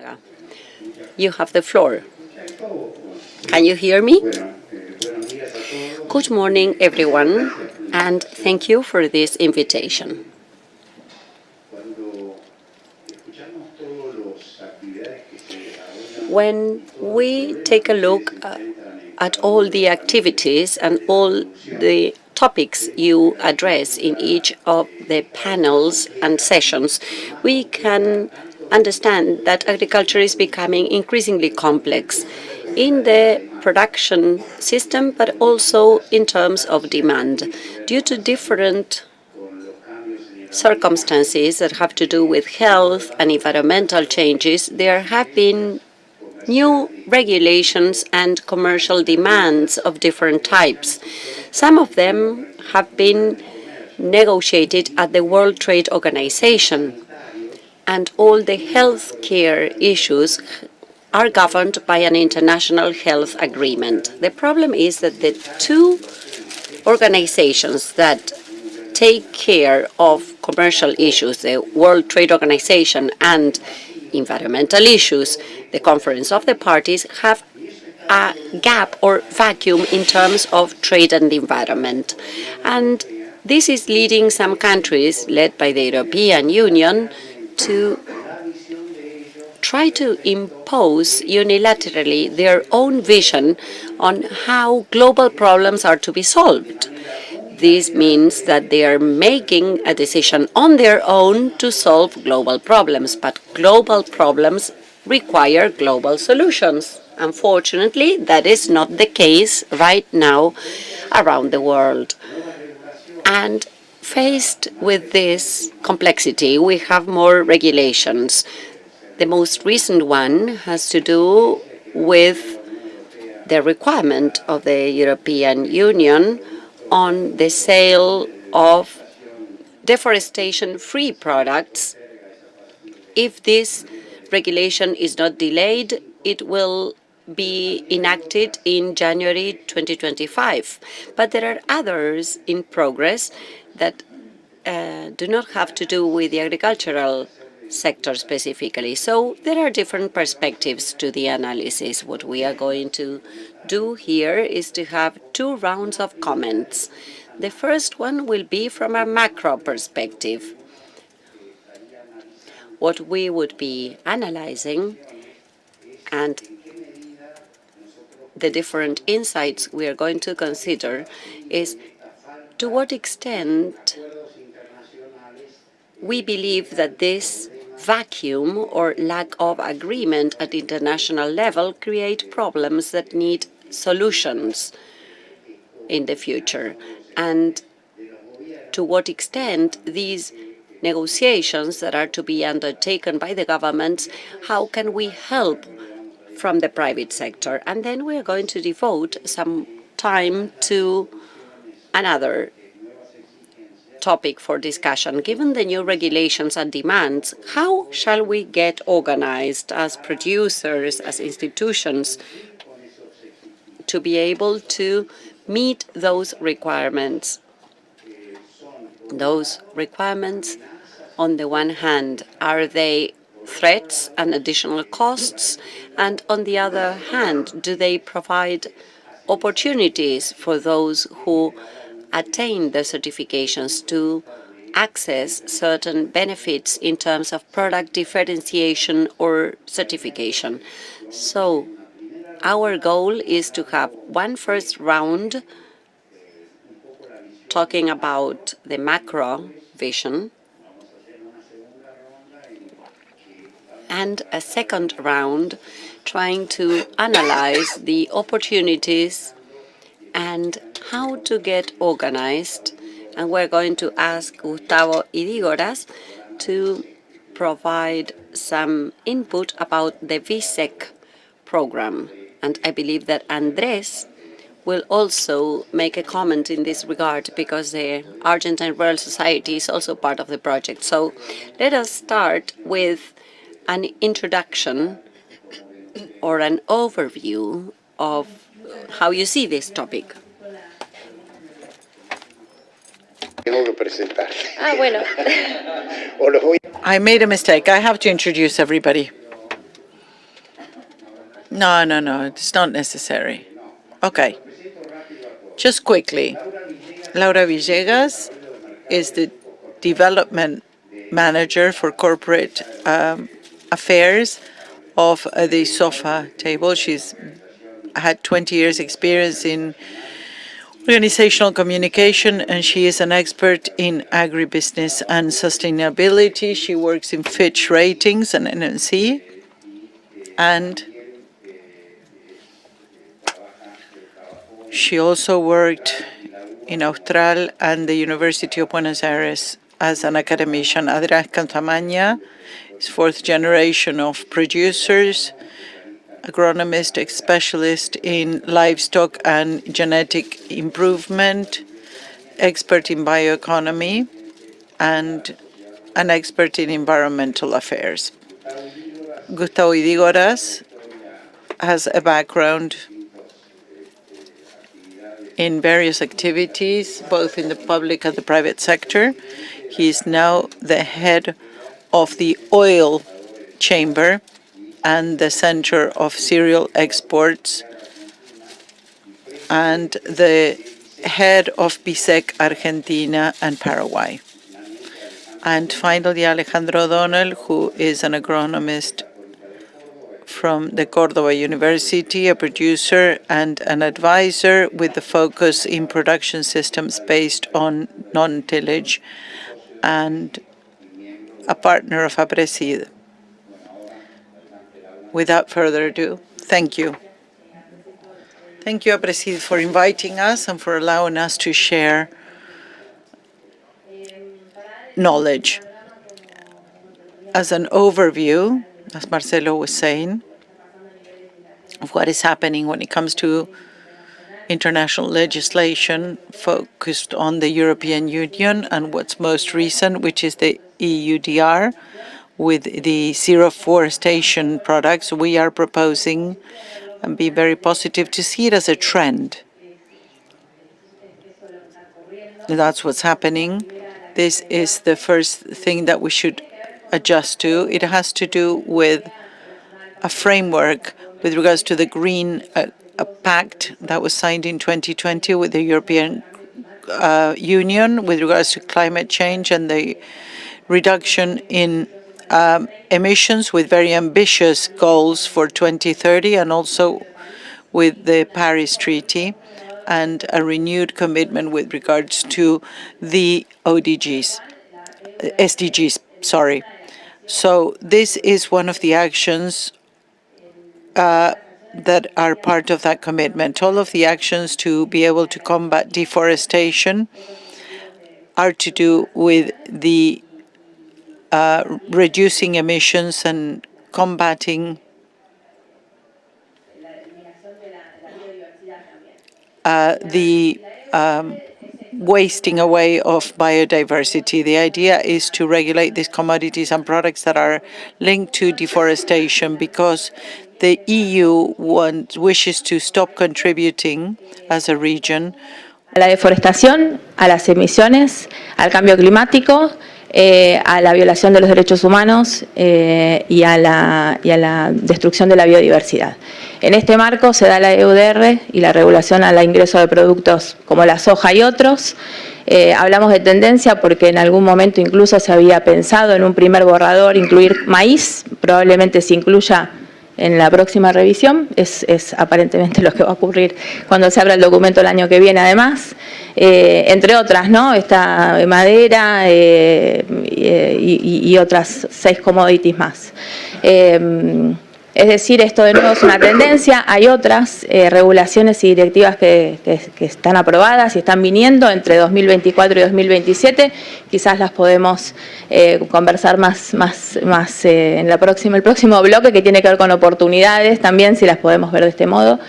Villegas. You have the floor. Can you hear me? Good morning, everyone, and thank you for this invitation. When we take a look at all the activities and all the topics you address in each of the panels and sessions, we can understand that agriculture is becoming increasingly complex in the production system, but also in terms of demand. Due to different circumstances that have to do with health and environmental changes, there have been new regulations and commercial demands of different types. Some of them have been negotiated at the World Trade Organization, and all the health care issues are governed by an international health agreement. The problem is that the two organizations that take care of commercial issues, the World Trade Organization and environmental issues, the Conference of the Parties, have a gap or vacuum in terms of trade and environment. And this is leading some countries, led by the European Union, to try to impose unilaterally their own vision on how global problems are to be solved. This means that they are making a decision on their own to solve global problems, but global problems require global solutions. Unfortunately, that is not the case right now around the world. And faced with this complexity, we have more regulations. The most recent one has to do with the requirement of the European Union on the sale of deforestation-free products. If this regulation is not delayed, it will be enacted in January 2025. But there are others in progress that do not have to do with the agricultural sector specifically. So there are different perspectives to the analysis. What we are going to do here is to have two rounds of comments. The first one will be from a macro perspective. What we would be analyzing and the different insights we are going to consider is to what extent we believe that this vacuum or lack of agreement at international level create problems that need solutions in the future, and to what extent these negotiations that are to be undertaken by the governments, how can we help from the private sector? And then we are going to devote some time to another topic for discussion. Given the new regulations and demands, how shall we get organized as producers, as institutions, to be able to meet those requirements? Those requirements, on the one hand, are they threats and additional costs? And on the other hand, do they provide opportunities for those who attain the certifications to access certain benefits in terms of product differentiation or certification? So our goal is to have one first round talking about the macro vision and a second round trying to analyze the opportunities and how to get organized. And we're going to ask Gustavo Idigoras to provide some input about the VISEC program. And I believe that Andrés will also make a comment in this regard because the Argentine Royal Society is also part of the project. So let us start with an introduction or an overview of how you see this topic. I made a mistake. I have to introduce everybody. No, it's not necessary. Okay. Just quickly, Laura Villegas is the development manager for corporate affairs of the SOFA table. She's had 20 years experience in organizational communication, and she is an expert in agribusiness and sustainability. She works in Fitch Ratings and NNC, and she also worked in Austral and the University of Buenos Aires as an academician. Costamagna is fourth generation of producers, agronomist, specialist in livestock and genetic improvement, expert in bioeconomy, and an expert in environmental affairs. Gustavo Idigoras has a background in various activities, both in the public and the private sector. He is now the head of the oil chamber and the Center of Cereal Exports, and the head of VISEC Argentina and Paraguay. And finally, Alejandro Donnell, who is an agronomist from the Córdoba University, a producer and an advisor with the focus in production systems based on non-tillage, and a partner of Aapresid. Without further ado, thank you. Thank you, Aapresid, for inviting us and for allowing us to share knowledge. As an overview, as Marcelo was saying, of what is happening when it comes to international legislation focused on the European Union and what's most recent, which is the EUDR, with the zero forestation products, we are proposing and be very positive to see it as a trend. That's what's happening. This is the first thing that we should adjust to. It has to do with a framework with regards to the Green Pact that was signed in 2020 with the European Union with regards to climate change and the reduction in emissions, with very ambitious goals for 2030, and also with the Paris Treaty and a renewed commitment with regards to the SDGs, sorry. So this is one of the actions that are part of that commitment. All of the actions to be able to combat deforestation are to do with the reducing emissions and combating the wasting away of biodiversity. The idea is to regulate these commodities and products that are linked to deforestation, because the EU wishes to stop contributing as a region a la deforestación, a las emisiones, al cambio climático, a la violación de los derechos humanos y a la destrucción de la biodiversidad. En este marco se da la EUDR y la regulación al ingreso de productos como la soja y otros. Hablamos de tendencia porque en algún momento incluso se había pensado en un primer borrador incluir maíz, probablemente se incluya en la próxima revisión, es aparentemente lo que va a ocurrir cuando se abra el documento el año que viene, además, entre otras, ¿no? Está madera y otras 6 commodities más. Es decir, esto de nuevo es una tendencia. Hay otras regulaciones y directivas que están aprobadas y están viniendo entre 2024 y 2027. Quizás las podemos conversar más en el próximo bloque, que tiene que ver con oportunidades también, si las podemos ver de este modo.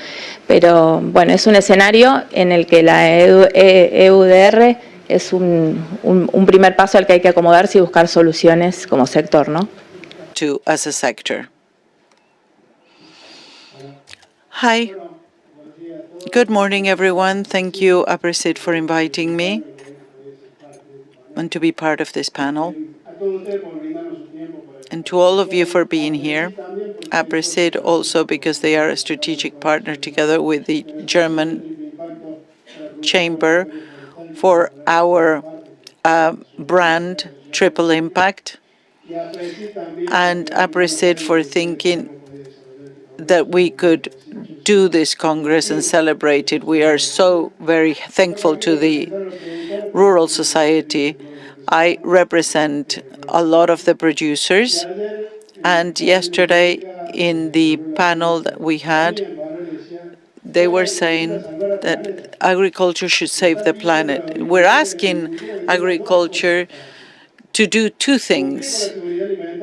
Pero bueno, es un escenario en el que la EUDR es un primer paso al que hay que acomodarse y buscar soluciones como sector, ¿no? As a sector. Hi. Good morning, everyone. Thank you, Aapresid, for inviting me and to be part of this panel. and to all of you for being here. Aapresid also because they are a strategic partner together with the German Chamber for our brand Triple Impact, and Aapresid for thinking that we could do this Congress and celebrate it. We are so very thankful to the rural society. I represent a lot of the producers, and yesterday in the panel that we had, they were saying that agriculture should save the planet. We're asking agriculture to do two things: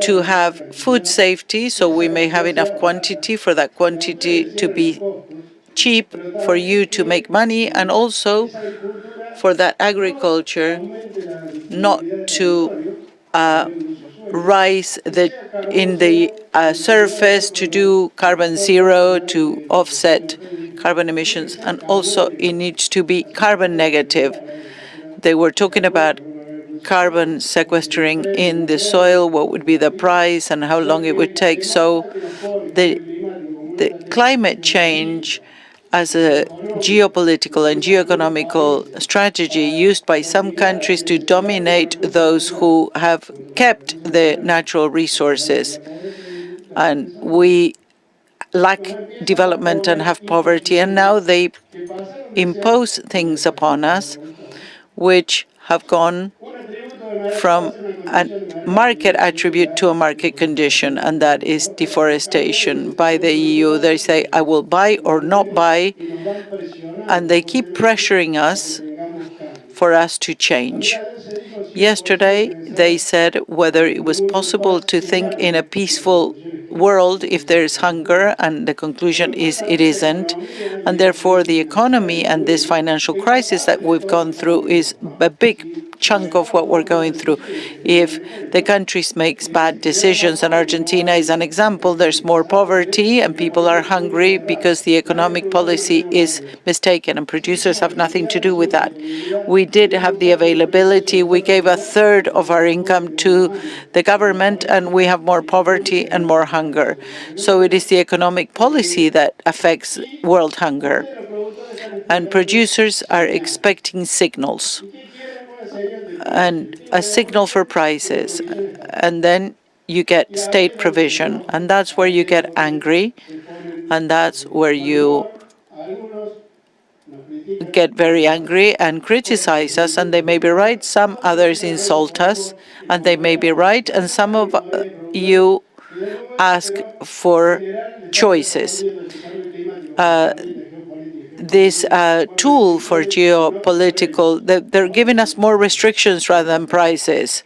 to have food safety, so we may have enough quantity for that quantity to be cheap for you to make money, and also for that agriculture not to rise in the surface to do carbon zero, to offset carbon emissions, and also it needs to be carbon negative. They were talking about carbon sequestering in the soil, what would be the price and how long it would take. So the climate change as a geopolitical and geoeconomical strategy used by some countries to dominate those who have kept the natural resources. And we lack development and have poverty, and now they impose things upon us which have gone from a market attribute to a market condition, and that is deforestation by the EU. They say, I will buy or not buy, and they keep pressuring us for us to change. Yesterday, they said whether it was possible to think in a peaceful world if there is hunger, and the conclusion is it isn't. And therefore, the economy and this financial crisis that we've gone through is a big chunk of what we're going through. If the country makes bad decisions, and Argentina is an example, there's more poverty and people are hungry because the economic policy is mistaken, and producers have nothing to do with that. We did have the availability. We gave a third of our income to the government, and we have more poverty and more hunger. So it is the economic policy that affects world hunger. And producers are expecting signals, and a signal for prices, and then you get state provision, and that's where you get angry, and that's where you get very angry and criticize us, and they may be right. Some others insult us, and they may be right, and some of you ask for choices. This tool for geopolitical, they're giving us more restrictions rather than prices.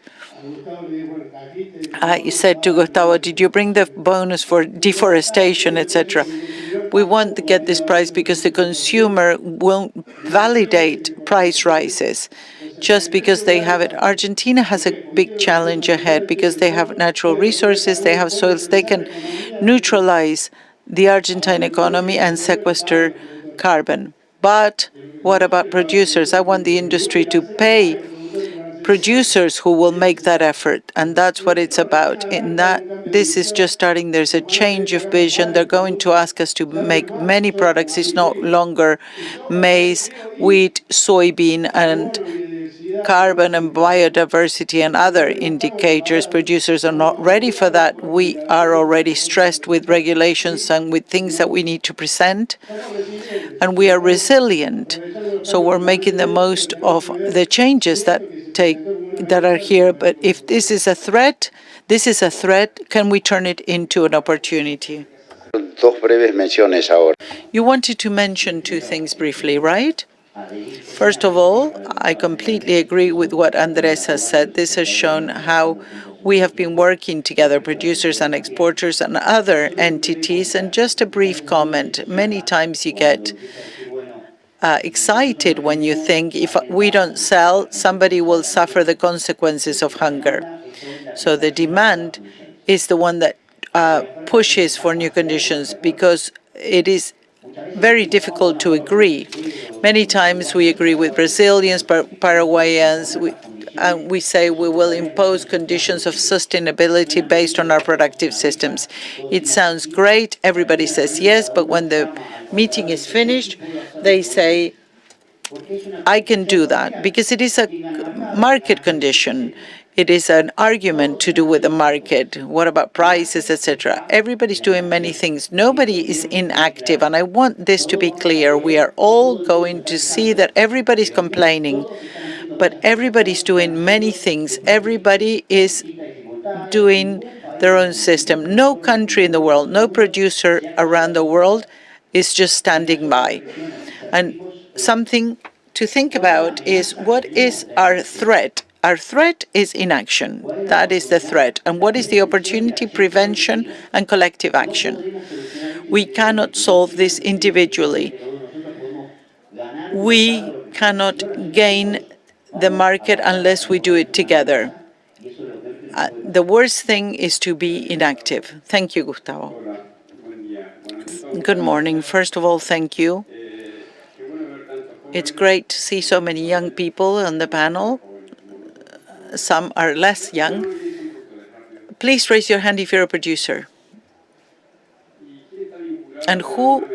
I said to Gustavo, did you bring the bonus for deforestation, etc.? We want to get this price because the consumer won't validate price rises just because they have it. Argentina has a big challenge ahead because they have natural resources, they have soils, they can neutralize the Argentine economy and sequester carbon. But what about producers? I want the industry to pay producers who will make that effort, and that's what it's about. In that, this is just starting. There's a change of vision. They're going to ask us to make many products. It's no longer maize, wheat, soybean, and carbon and biodiversity and other indicators. Producers are not ready for that. We are already stressed with regulations and with things that we need to present, and we are resilient. So we're making the most of the changes that are here. But if this is a threat, can we turn it into an opportunity? You wanted to mention two things briefly, right? First of all, I completely agree with what Andres has said. This has shown how we have been working together, producers and exporters and other entities. And just a brief comment. Many times you get excited when you think if we don't sell, somebody will suffer the consequences of hunger. So the demand is the one that pushes for new conditions, because it is very difficult to agree. Many times we agree with Brazilians, Paraguayans, and we say we will impose conditions of sustainability based on our productive systems. It sounds great. Everybody says yes, but when the meeting is finished, they say, I can do that because it is a market condition. It is an argument to do with the market. What about prices, etc.? Everybody's doing many things. Nobody is inactive, and I want this to be clear. We are all going to see that everybody's complaining, but everybody's doing many things. Everybody is doing their own system. No country in the world, no producer around the world is just standing by. And something to think about is, what is our threat? Our threat is inaction. That is the threat. And what is the opportunity? Prevention and collective action. We cannot solve this individually. We cannot gain the market unless we do it together. The worst thing is to be inactive. Thank you, Gustavo. Good morning. First of all, thank you. It's great to see so many young people on the panel. Some are less young. Please raise your hand if you're a producer. And who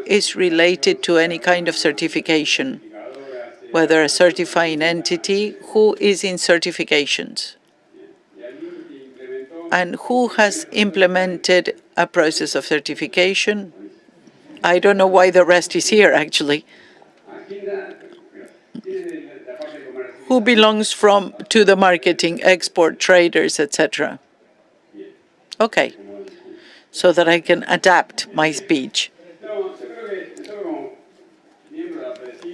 is related to any kind of certification? Whether a certifying entity, who is in certifications? And who has implemented a process of certification? I don't know why the rest is here, actually. Who belongs to the marketing, export, traders, etc.? Okay, so that I can adapt my speech.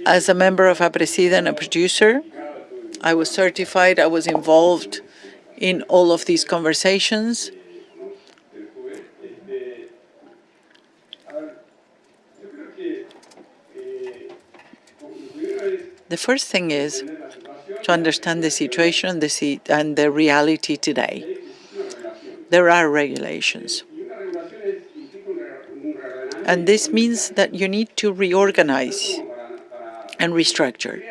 As a member of Aapresid and a producer, I was certified, I was involved in all of these conversations. The first thing is to understand the situation and the reality today. There are regulations. And this means that you need to reorganize and restructure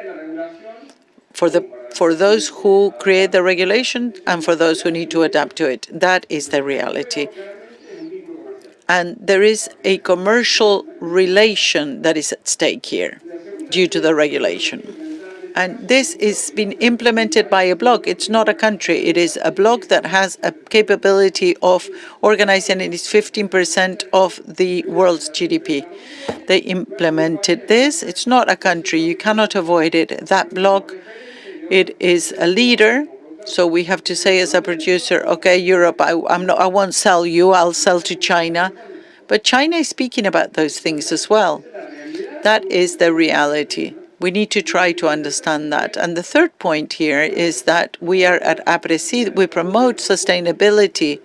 for those who create the regulation and for those who need to adapt to it. That is the reality. And there is a commercial relation that is at stake here due to the regulation. And this is being implemented by a bloc. It's not a country. It is a bloc that has a capability of organizing, and it's 15% of the world's GDP. They implemented this. It's not a country. You cannot avoid it. That bloc, it is a leader. So we have to say as a producer, okay, Europe, I won't sell you. I'll sell to China. But China is speaking about those things as well. That is the reality. We need to try to understand that. And the third point here is that we are at Aapresid, we promote sustainability.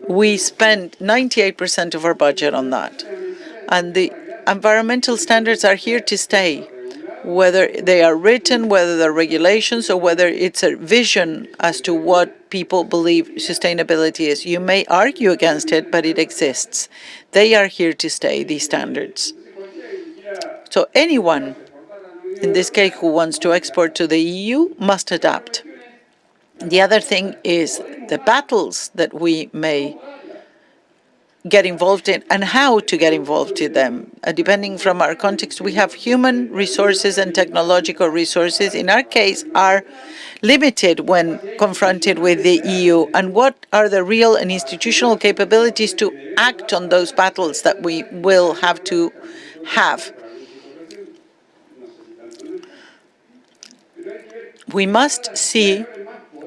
We spend 98% of our budget on that. And the environmental standards are here to stay, whether they are written, whether they're regulations, or whether it's a vision as to what people believe sustainability is. You may argue against it, but it exists. They are here to stay, these standards. So anyone, in this case, who wants to export to the EU must adapt. The other thing is the battles that we may get involved in and how to get involved in them. Depending from our context, we have human resources and technological resources, in our case, are limited when confronted with the EU. And what are the real and institutional capabilities to act on those battles that we will have to have? We must see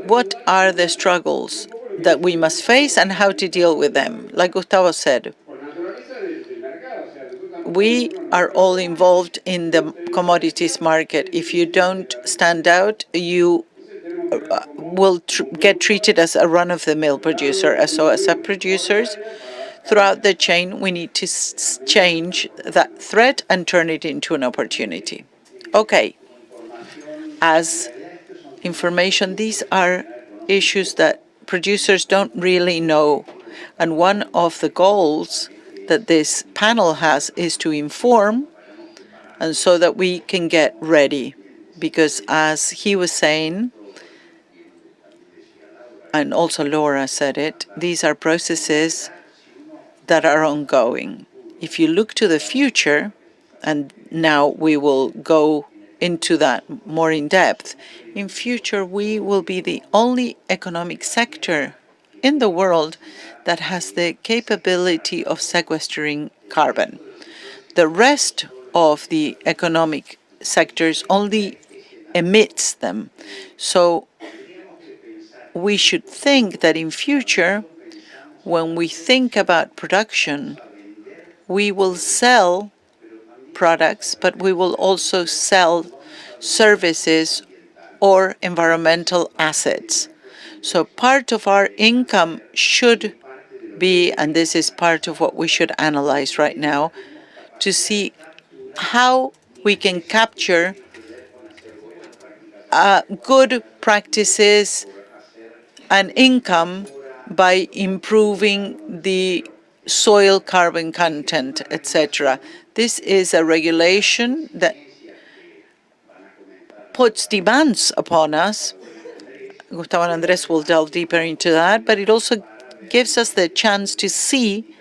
what are the struggles that we must face and how to deal with them. Like Gustavo said, we are all involved in the commodities market. If you don't stand out, you will get treated as a run-of-the-mill producer. So as producers, throughout the chain, we need to change that threat and turn it into an opportunity. Okay. As information, these are issues that producers don't really know. And one of the goals that this panel has is to inform, and so that we can get ready. because as he was saying, and also Laura said it, these are processes that are ongoing. If you look to the future, and now we will go into that more in depth, in future we will be the only economic sector in the world that has the capability of sequestering carbon. The rest of the economic sectors only emits them. So we should think that in future, when we think about production, we will sell products, but we will also sell services or environmental assets. So part of our income should be, and this is part of what we should analyze right now, to see how we can capture good practices and income by improving the soil carbon content, etc. This is a regulation that puts demands upon us. Gustavo and Andres will delve deeper into that, but it also gives us the chance to see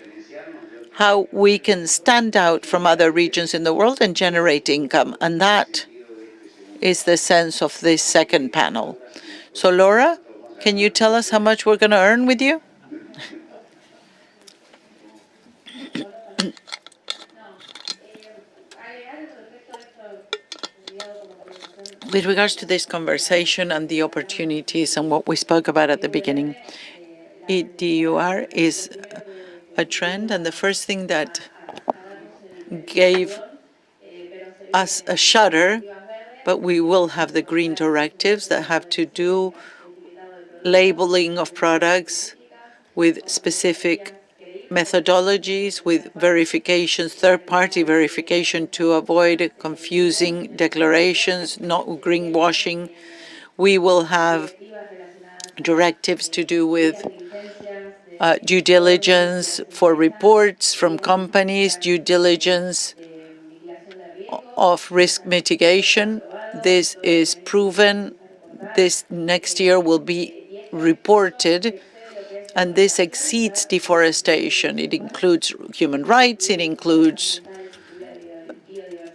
how we can stand out from other regions in the world and generate income. And that is the sense of this second panel. So Laura, can you tell us how much we're going to earn with you? With regards to this conversation and the opportunities and what we spoke about at the beginning, EDUR is a trend, and the first thing that gave us a shudder, but we will have the green directives that have to do labeling of products with specific methodologies, with verifications, third-party verification to avoid confusing declarations, not greenwashing. We will have directives to do with due diligence for reports from companies, due diligence of risk mitigation. This is proven. This next year will be reported, and this exceeds deforestation. It includes human rights, it includes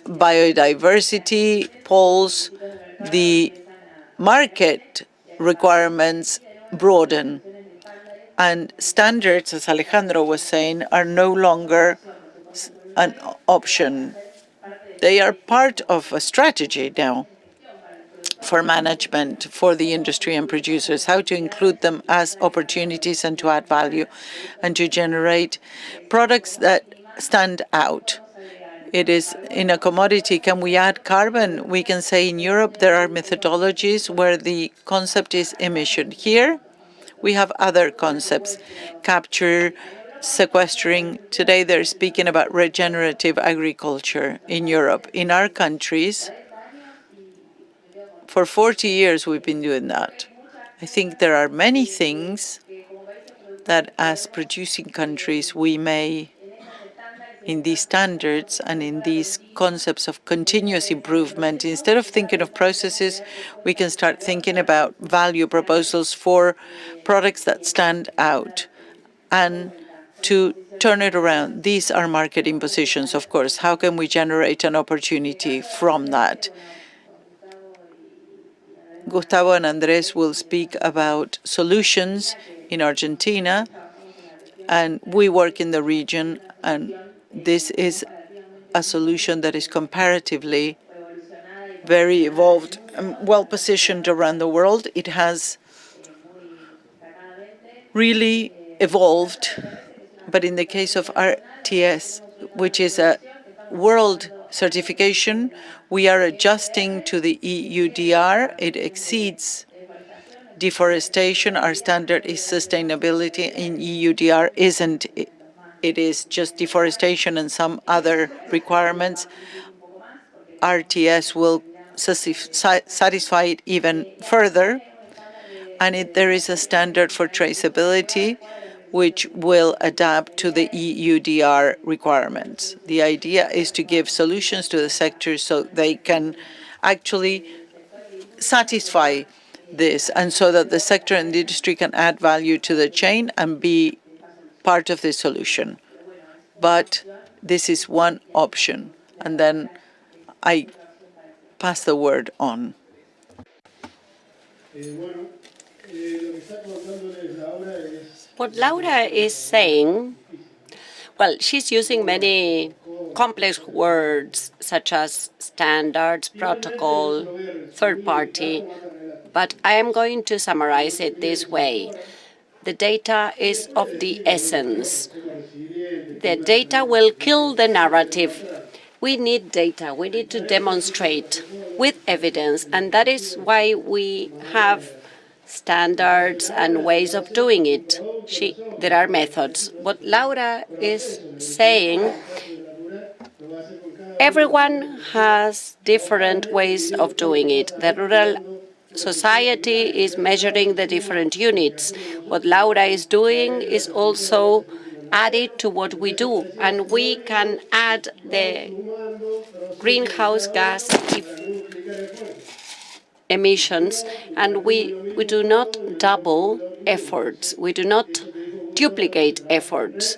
biodiversity, polls. The market requirements broaden, and standards, as Alejandro was saying, are no longer an option. They are part of a strategy now for management, for the industry and producers, how to include them as opportunities and to add value and to generate products that stand out. It is in a commodity. Can we add carbon? We can say in Europe there are methodologies where the concept is emission. Here we have other concepts, capture, sequestering. Today they're speaking about regenerative agriculture in Europe. In our countries, for 40 years we've been doing that. I think there are many things that as producing countries we may, in these standards and in these concepts of continuous improvement, instead of thinking of processes, we can start thinking about value proposals for products that stand out and to turn it around. These are market impositions, of course. How can we generate an opportunity from that? Gustavo and Andres will speak about solutions in Argentina, and we work in the region, and this is a solution that is comparatively very evolved and well-positioned around the world. It has really evolved, but in the case of RTS, which is a world certification, we are adjusting to the EUDR. It exceeds deforestation. Our standard is sustainability. In EUDR isn't. It is just deforestation and some other requirements. RTS will satisfy it even further. And there is a standard for traceability, which will adapt to the EUDR requirements. The idea is to give solutions to the sector so they can actually satisfy this, and so that the sector and the industry can add value to the chain and be part of the solution. But this is one option, and then I pass the word on. What Laura is saying, well, she's using many complex words such as standards, protocol, third party, but I am going to summarize it this way. The data is of the essence. The data will kill the narrative. We need data. We need to demonstrate with evidence, and that is why we have standards and ways of doing it. There are methods. What Laura is saying, everyone has different ways of doing it. The rural society is measuring the different units. What Laura is doing is also added to what we do, and we can add the greenhouse gas emissions, and we do not double efforts. We do not duplicate efforts.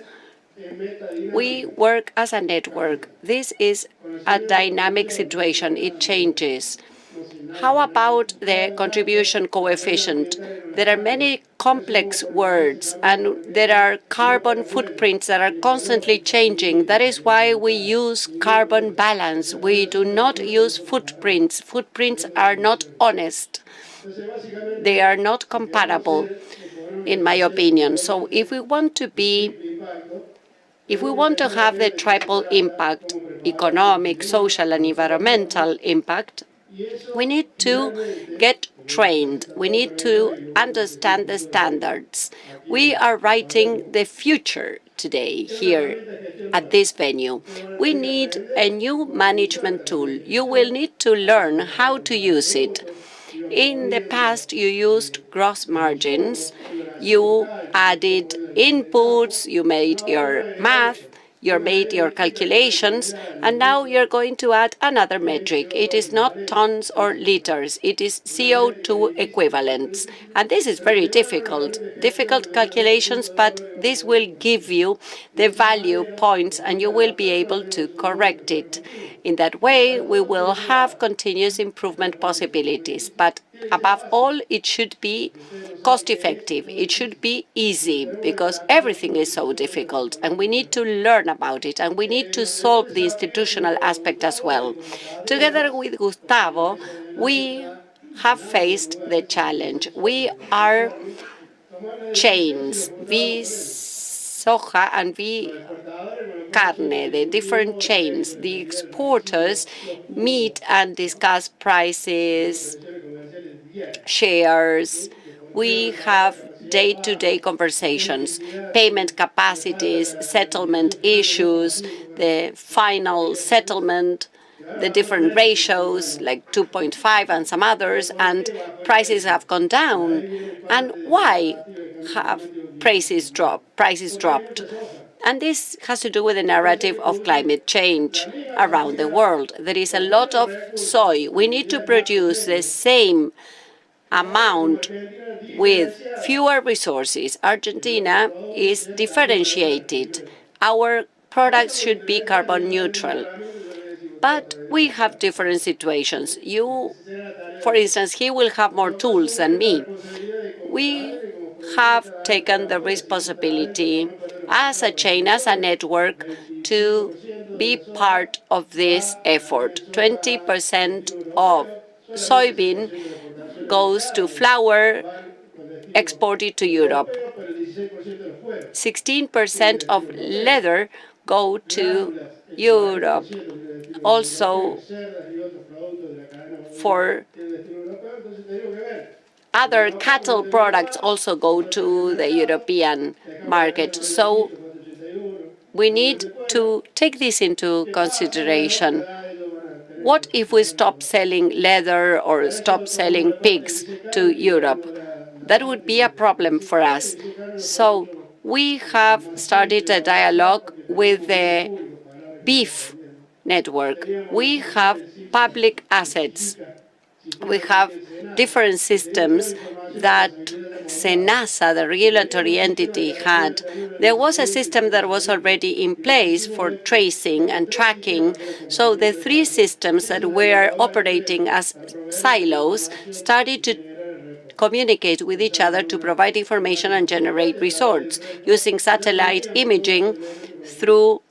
We work as a network. This is a dynamic situation. It changes. How about the contribution coefficient? There are many complex words, and there are carbon footprints that are constantly changing. That is why we use carbon balance. We do not use footprints. Footprints are not honest. They are not comparable, in my opinion. So if we want to have the triple impact, economic, social, and environmental impact, we need to get trained. We need to understand the standards. We are writing the future today here at this venue. We need a new management tool. You will need to learn how to use it. In the past, you used gross margins. You added inputs, you made your math, you made your calculations, and now you're going to add another metric. It is not tons or liters, it is CO2 equivalents. And this is very difficult calculations, but this will give you the value points and you will be able to correct it. In that way, we will have continuous improvement possibilities. But above all, it should be cost-effective. It should be easy, because everything is so difficult, and we need to learn about it, and we need to solve the institutional aspect as well. Together with Gustavo, we have faced the challenge. We are chains, soja and carne, the different chains. The exporters meet and discuss prices, shares. We have day-to-day conversations, payment capacities, settlement issues, the final settlement, the different ratios like 2.5 and some others, and prices have gone down. And why have prices dropped? And this has to do with the narrative of climate change around the world. There is a lot of soy. We need to produce the same amount with fewer resources. Argentina is differentiated. Our products should be carbon neutral. But we have different situations. For instance, he will have more tools than me. We have taken the responsibility as a chain, as a network, to be part of this effort. 20% of soybean goes to flour exported to Europe. 16% of leather go to Europe. Also, for other cattle products also go to the European market. So we need to take this into consideration. What if we stop selling leather or stop selling pigs to Europe? That would be a problem for us. So we have started a dialogue with the beef network. We have public assets. We have different systems that SENASA, the regulatory entity, had. There was a system that was already in place for tracing and tracking, so the three systems that were operating as silos started to communicate with each other to provide information and generate results using satellite imaging through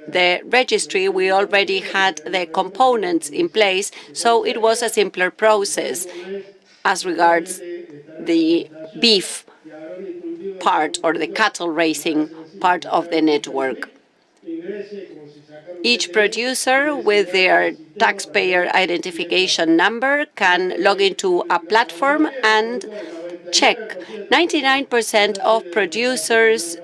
the registry. We already had the components in place, so it was a simpler process as regards the beef part or the cattle raising part of the network. Each producer with their taxpayer identification number can log into a platform and check. 99% of producers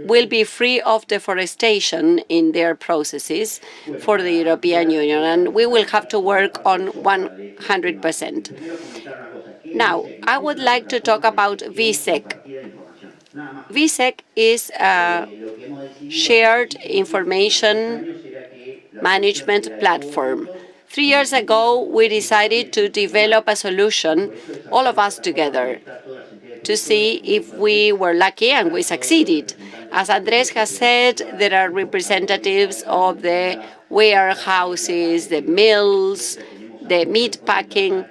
will be free of deforestation in their processes for the European Union, and we will have to work on 100%. Now, I would like to talk about VISEC. VISEC is a shared information management platform. 3 years ago, we decided to develop a solution, all of us together, to see if we were lucky, and we succeeded. As Andres has said, there are representatives of the warehouses, the mills, the meat packing,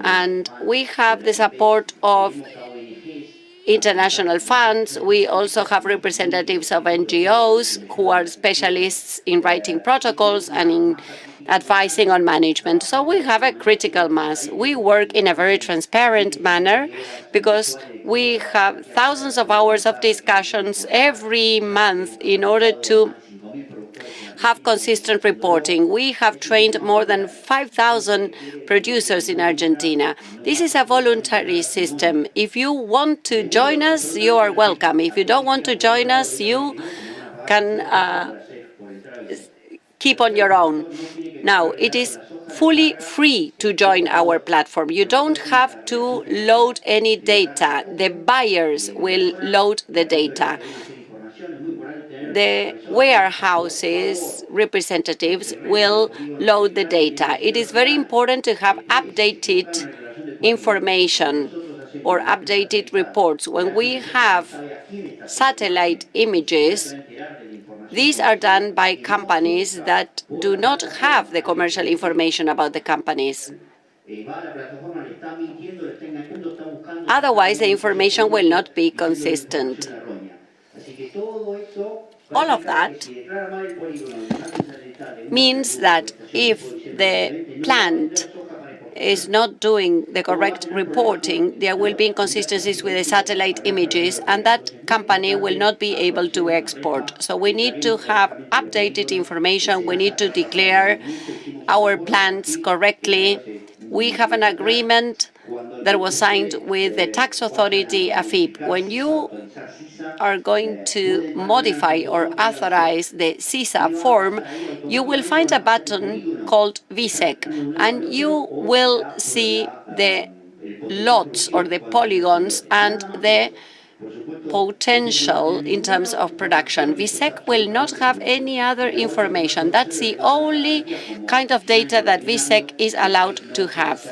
and we have the support of international funds. We also have representatives of NGOs who are specialists in writing protocols and in advising on management. So we have a critical mass. We work in a very transparent manner because we have thousands of hours of discussions every month in order to have consistent reporting. We have trained more than 5,000 producers in Argentina. This is a voluntary system. If you want to join us, you are welcome. If you don't want to join us, you can keep on your own. Now, it is fully free to join our platform. You don't have to load any data. The buyers will load the data. The warehouses representatives will load the data. It is very important to have updated information or updated reports. When we have satellite images, these are done by companies that do not have the commercial information about the companies. Otherwise, the information will not be consistent. All of that means that if the plant is not doing the correct reporting, there will be inconsistencies with the satellite images, and that company will not be able to export. So we need to have updated information. We need to declare our plants correctly. We have an agreement that was signed with the tax authority, AFIP. When you are going to modify or authorize the CISA form, you will find a button called VISEC, and you will see the lots or the polygons and the potential in terms of production. VISEC will not have any other information. That's the only kind of data that VISEC is allowed to have.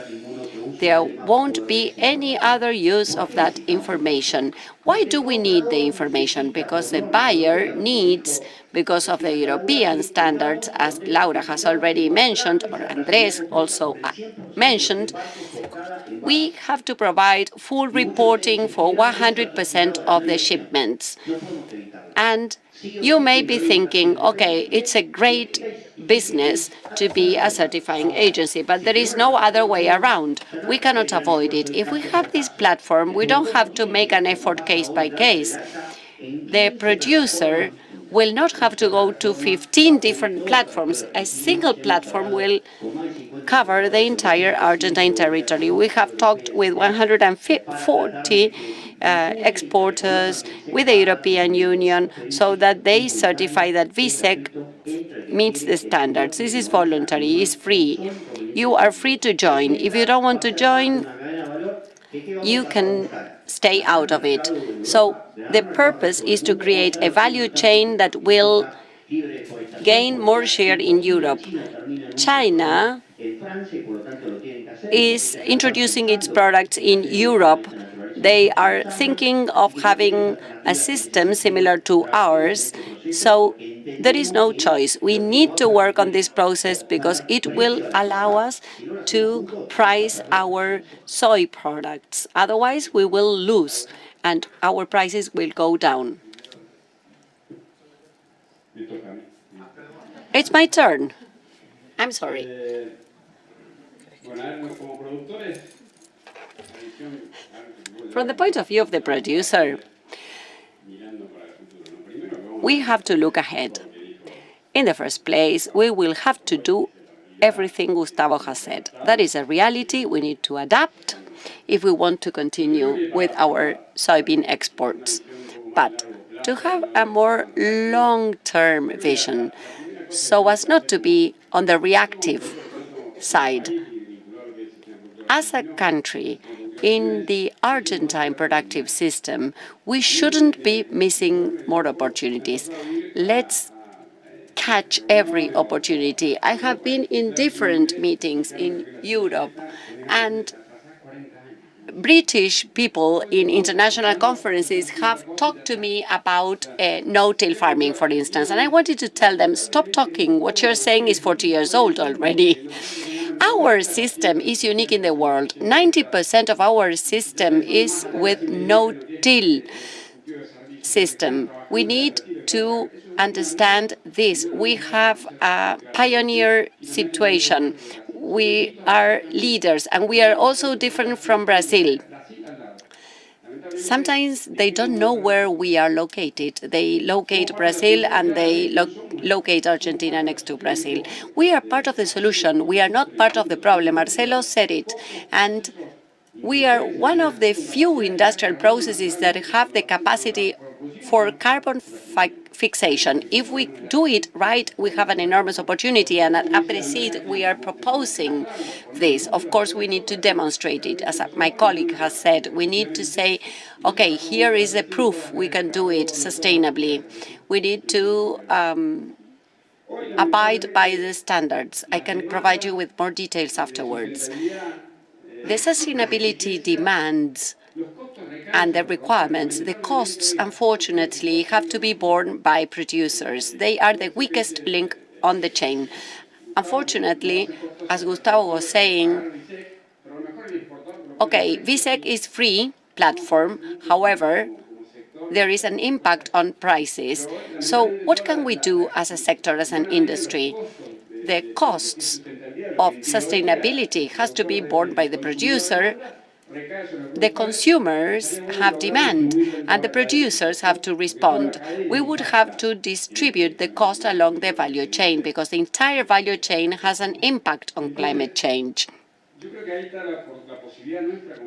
There won't be any other use of that information. Why do we need the information? Because the buyer needs, because of the European standards, as Laura has already mentioned, or Andres also mentioned, we have to provide full reporting for 100% of the shipments. And you may be thinking, okay, it's a great business to be a certifying agency, but there is no other way around. We cannot avoid it. If we have this platform, we don't have to make an effort case by case. The producer will not have to go to 15 different platforms. A single platform will cover the entire Argentine territory. We have talked with 140 exporters, with the European Union, so that they certify that VISEC meets the standards. This is voluntary, it's free. You are free to join. If you don't want to join, you can stay out of it. So the purpose is to create a value chain that will gain more share in Europe. China is introducing its products in Europe. They are thinking of having a system similar to ours, so there is no choice. We need to work on this process because it will allow us to price our soy products. Otherwise, we will lose and our prices will go down. It's my turn. I'm sorry. From the point of view of the producer, we have to look ahead. In the first place, we will have to do everything Gustavo has said. That is a reality. We need to adapt if we want to continue with our soybean exports. But to have a more long-term vision, so as not to be on the reactive side. As a country in the Argentine productive system, we shouldn't be missing more opportunities. Let's catch every opportunity. I have been in different meetings in Europe, and British people in international conferences have talked to me about no-till farming, for instance, and I wanted to tell them, stop talking. What you're saying is 40 years old already. Our system is unique in the world. 90% of our system is with no-till system. We need to understand this. We have a pioneer situation. We are leaders, and we are also different from Brazil. Sometimes they don't know where we are located. They locate Brazil and they locate Argentina next to Brazil. We are part of the solution. We are not part of the problem. Marcelo said it. And we are one of the few industrial processes that have the capacity for carbon fixation. If we do it right, we have an enormous opportunity, and at Aapresid we are proposing this. Of course, we need to demonstrate it. As my colleague has said, we need to say, okay, here is the proof we can do it sustainably. We need to abide by the standards. I can provide you with more details afterwards. The sustainability demands and the requirements, the costs, unfortunately, have to be borne by producers. They are the weakest link on the chain. Unfortunately, as Gustavo was saying, okay, VISEC is free platform. However, there is an impact on prices. So what can we do as a sector, as an industry? The costs of sustainability has to be borne by the producer. The consumers have demand, and the producers have to respond. We would have to distribute the cost along the value chain because the entire value chain has an impact on climate change.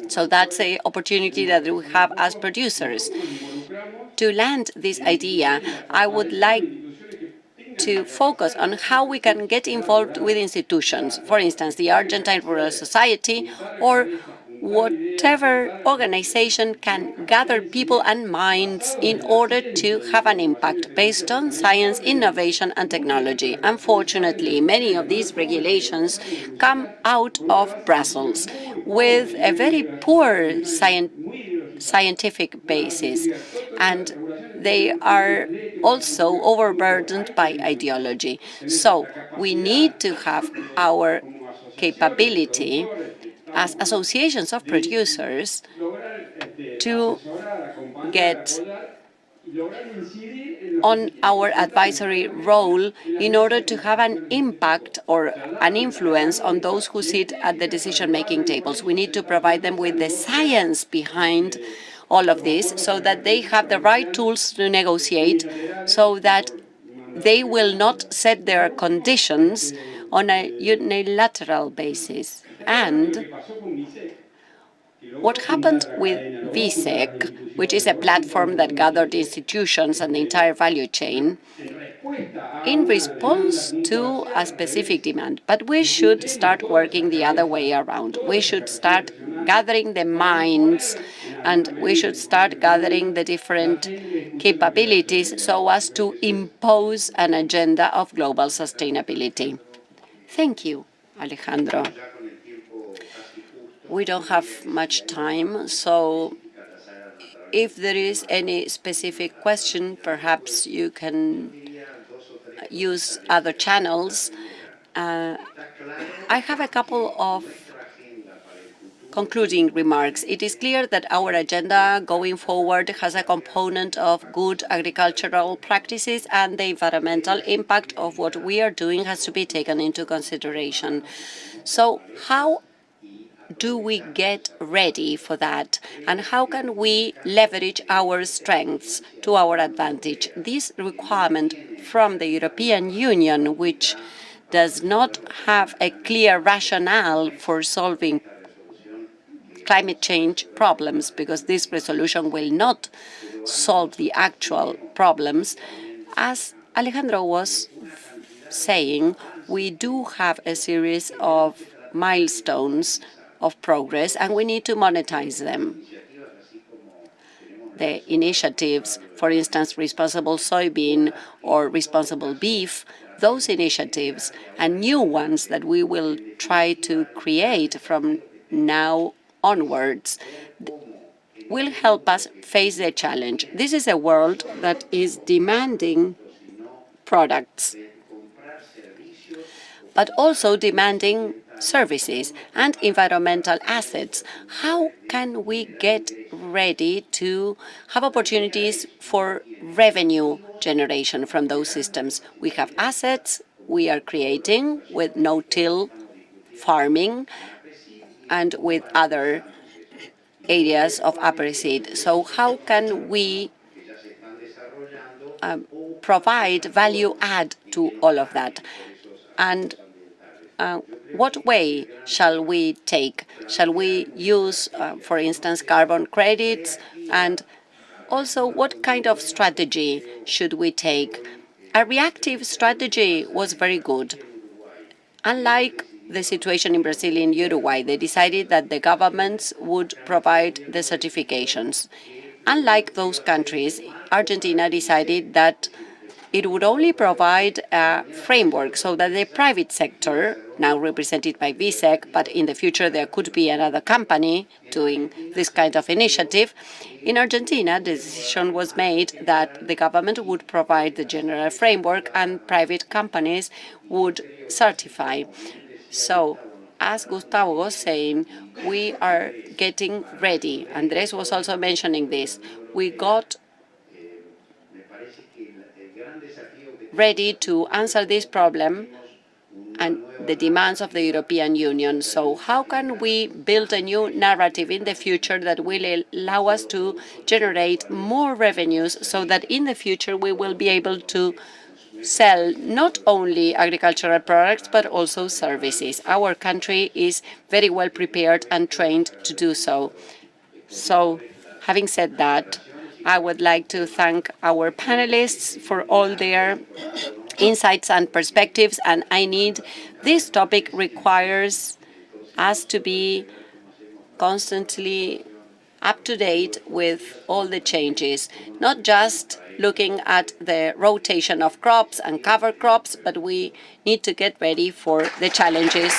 So that's the opportunity that we have as producers. To land this idea, I would like to focus on how we can get involved with institutions, for instance, the Argentine Rural Society or whatever organization can gather people and minds in order to have an impact based on science, innovation, and technology. Unfortunately, many of these regulations come out of Brussels with a very poor scientific basis, and they are also overburdened by ideology. So we need to have our capability as associations of producers to get on our advisory role in order to have an impact or an influence on those who sit at the decision-making tables. We need to provide them with the science behind all of this so that they have the right tools to negotiate, so that they will not set their conditions on a unilateral basis. And what happened with VISEC, which is a platform that gathered institutions and the entire value chain, in response to a specific demand. But we should start working the other way around. We should start gathering the minds, and we should start gathering the different capabilities so as to impose an agenda of global sustainability. Thank you, Alejandro. We don't have much time, so if there is any specific question, perhaps you can use other channels. I have a couple of concluding remarks. It is clear that our agenda going forward has a component of good agricultural practices, and the environmental impact of what we are doing has to be taken into consideration. So how do we get ready for that? And how can we leverage our strengths to our advantage? This requirement from the European Union, which does not have a clear rationale for solving climate change problems, because this resolution will not solve the actual problems. As Alejandro was saying, we do have a series of milestones of progress, and we need to monetize them. The initiatives, for instance, responsible soybean or responsible beef, those initiatives and new ones that we will try to create from now onwards will help us face the challenge. This is a world that is demanding products, but also demanding services and environmental assets. How can we get ready to have opportunities for revenue generation from those systems? We have assets we are creating with no-till farming and with other areas of Aapresid. So how can we provide value add to all of that? And what way shall we take? Shall we use, for instance, carbon credits? And also, what kind of strategy should we take? A reactive strategy was very good. Unlike the situation in Brazil and Uruguay, they decided that the governments would provide the certifications. Unlike those countries, Argentina decided that it would only provide a framework so that the private sector, now represented by VISEC, but in the future there could be another company doing this kind of initiative. In Argentina, the decision was made that the government would provide the general framework and private companies would certify. So, as Gustavo was saying, we are getting ready. Andres was also mentioning this. We got ready to answer this problem and the demands of the European Union. So how can we build a new narrative in the future that will allow us to generate more revenues so that in the future we will be able to sell not only agricultural products but also services? Our country is very well prepared and trained to do so. So, having said that, I would like to thank our panelists for all their insights and perspectives, and this topic requires us to be constantly up to date with all the changes, not just looking at the rotation of crops and cover crops, but we need to get ready for the challenges